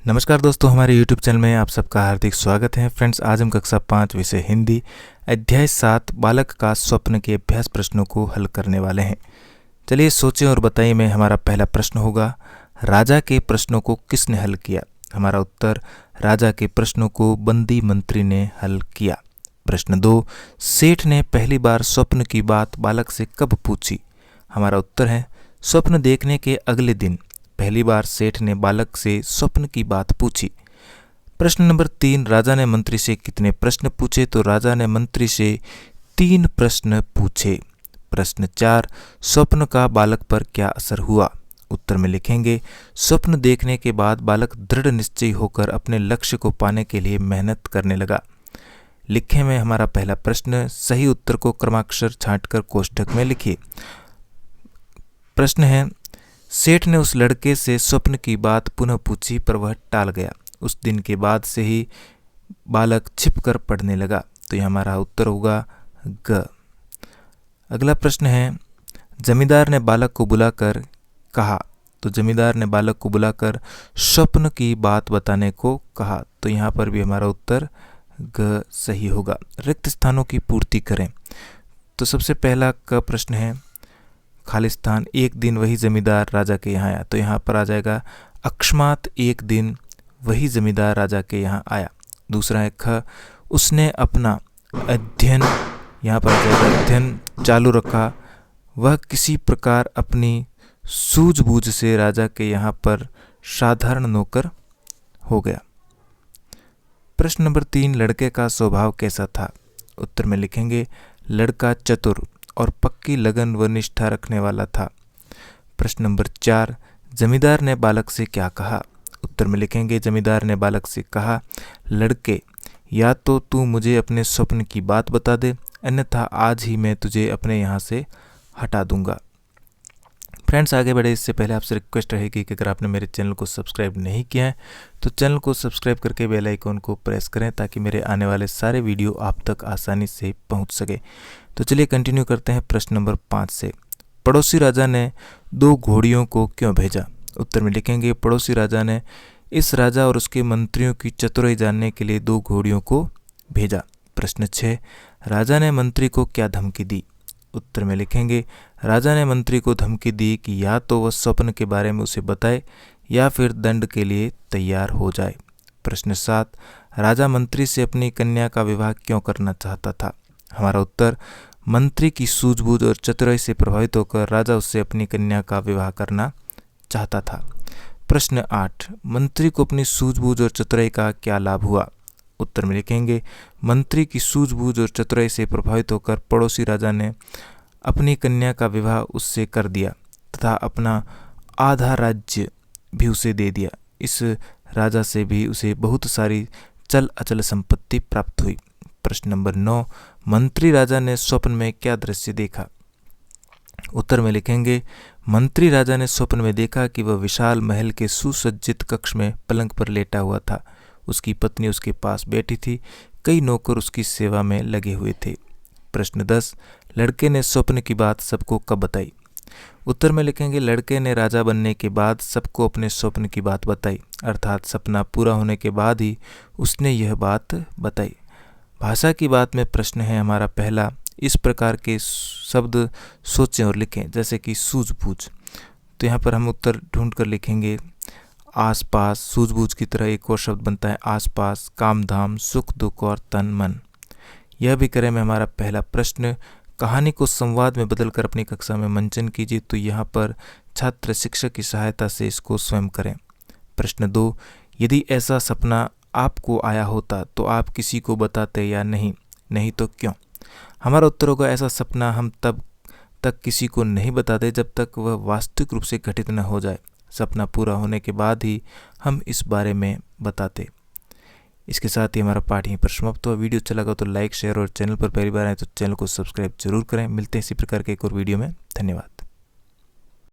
नमस्कार दोस्तों, हमारे YouTube चैनल में आप सबका हार्दिक स्वागत है। फ्रेंड्स, आज हम कक्षा 5 विषय हिंदी अध्याय 7 बालक का स्वप्न के अभ्यास प्रश्नों को हल करने वाले हैं। चलिए सोचें और बताइए। में हमारा पहला प्रश्न होगा, राजा के प्रश्नों को किसने हल किया? हमारा उत्तर, राजा के प्रश्नों को बंदी मंत्री ने हल किया। प्रश्न 2, सेठ ने पहली बार स्वप्न की बात बालक से कब पूछी? हमारा उत्तर है, स्वप्न देखने के अगले दिन पहली बार सेठ ने बालक से स्वप्न की बात पूछी। प्रश्न नंबर 3, राजा ने मंत्री से कितने प्रश्न पूछे? तो राजा ने मंत्री से 3 प्रश्न पूछे। प्रश्न 4, स्वप्न का बालक पर क्या असर हुआ? उत्तर में लिखेंगे, स्वप्न देखने के बाद बालक दृढ़ निश्चयी होकर अपने लक्ष्य को पाने के लिए मेहनत करने लगा। लिखे में हमारा पहला प्रश्न, सही उत्तर को क्रमाक्षर छांटकर कोष्ठक में लिखिए। प्रश्न है, सेठ ने उस लड़के से स्वप्न की बात पुनः पूछी पर वह टाल गया। उस दिन के बाद से ही बालक छिपकर पढ़ने लगा। तो यह हमारा उत्तर होगा ग। अगला प्रश्न है, जमींदार ने बालक को बुलाकर कहा। तो जमींदार ने बालक को बुलाकर स्वप्न की बात बताने को कहा। तो यहाँ पर भी हमारा उत्तर ग सही होगा। रिक्त स्थानों की पूर्ति करें। तो सबसे पहला का प्रश्न है, खाली स्थान, एक दिन वही जमींदार राजा के यहाँ आया। तो यहाँ पर आ जाएगा, अकस्मात एक दिन वही जमींदार राजा के यहाँ आया। दूसरा है ख, उसने अपना अध्ययन, यहाँ पर आ जाएगा अध्ययन चालू रखा। वह किसी प्रकार अपनी सूझबूझ से राजा के यहाँ पर साधारण नौकर हो गया। प्रश्न नंबर 3, लड़के का स्वभाव कैसा था? उत्तर में लिखेंगे, लड़का चतुर और पक्की लगन व निष्ठा रखने वाला था। प्रश्न नंबर 4, जमींदार ने बालक से क्या कहा? उत्तर में लिखेंगे, जमींदार ने बालक से कहा, लड़के, या तो तू मुझे अपने स्वप्न की बात बता दे, अन्यथा आज ही मैं तुझे अपने यहाँ से हटा दूंगा। फ्रेंड्स, आगे बढ़े इससे पहले आपसे रिक्वेस्ट रहेगी कि अगर आपने मेरे चैनल को सब्सक्राइब नहीं किया है तो चैनल को सब्सक्राइब करके बेल आइकन को प्रेस करें ताकि मेरे आने वाले सारे वीडियो आप तक आसानी से पहुंच सके। तो चलिए कंटिन्यू करते हैं प्रश्न नंबर 5 से। पड़ोसी राजा ने 2 घोड़ियों को क्यों भेजा? उत्तर में लिखेंगे, पड़ोसी राजा ने इस राजा और उसके मंत्रियों की चतुराई जानने के लिए 2 घोड़ियों को भेजा। प्रश्न 6, राजा ने मंत्री को क्या धमकी दी? उत्तर में लिखेंगे, राजा ने मंत्री को धमकी दी कि या तो वह स्वप्न के बारे में उसे बताए या फिर दंड के लिए तैयार हो जाए। प्रश्न 7, राजा मंत्री से अपनी कन्या का विवाह क्यों करना चाहता था? हमारा उत्तर, मंत्री की सूझबूझ और चतुराई से प्रभावित होकर राजा उससे अपनी कन्या का विवाह करना चाहता था। प्रश्न 8, मंत्री को अपनी सूझबूझ और चतुराई का क्या लाभ हुआ? उत्तर में लिखेंगे, मंत्री की सूझबूझ और चतुराई से प्रभावित होकर पड़ोसी राजा ने अपनी कन्या का विवाह उससे कर दिया तथा अपना आधा राज्य भी उसे दे दिया। इस राजा से भी उसे बहुत सारी चल अचल संपत्ति प्राप्त हुई। प्रश्न नंबर 9, मंत्री राजा ने स्वप्न में क्या दृश्य देखा? उत्तर में लिखेंगे, मंत्री राजा ने स्वप्न में देखा कि वह विशाल महल के सुसज्जित कक्ष में पलंग पर लेटा हुआ था। उसकी पत्नी उसके पास बैठी थी। कई नौकर उसकी सेवा में लगे हुए थे। प्रश्न 10, लड़के ने स्वप्न की बात सबको कब बताई? उत्तर में लिखेंगे, लड़के ने राजा बनने के बाद सबको अपने स्वप्न की बात बताई, अर्थात सपना पूरा होने के बाद ही उसने यह बात बताई। भाषा की बात में प्रश्न है हमारा पहला, इस प्रकार के शब्द सोचें और लिखें, जैसे कि सूझबूझ। तो यहाँ पर हम उत्तर ढूंढ कर लिखेंगे, आसपास, सूझबूझ की तरह एक और शब्द बनता है आसपास, काम धाम, सुख दुख और तन मन। यह भी करें में हमारा पहला प्रश्न, कहानी को संवाद में बदलकर अपनी कक्षा में मंचन कीजिए। तो यहाँ पर छात्र शिक्षक की सहायता से इसको स्वयं करें। प्रश्न 2, यदि ऐसा सपना आपको आया होता तो आप किसी को बताते या नहीं? नहीं तो क्यों? हमारा उत्तर होगा, ऐसा सपना हम तब तक किसी को नहीं बताते जब तक वह वास्तविक रूप से घटित न हो जाए। सपना पूरा होने के बाद ही हम इस बारे में बताते। इसके साथ ही हमारा पाठ यहीं पर समाप्त हुआ। वीडियो अच्छा लगा तो लाइक, शेयर और चैनल पर पहली बार आए तो चैनल को सब्सक्राइब जरूर करें। मिलते हैं इसी प्रकार के एक और वीडियो में। धन्यवाद।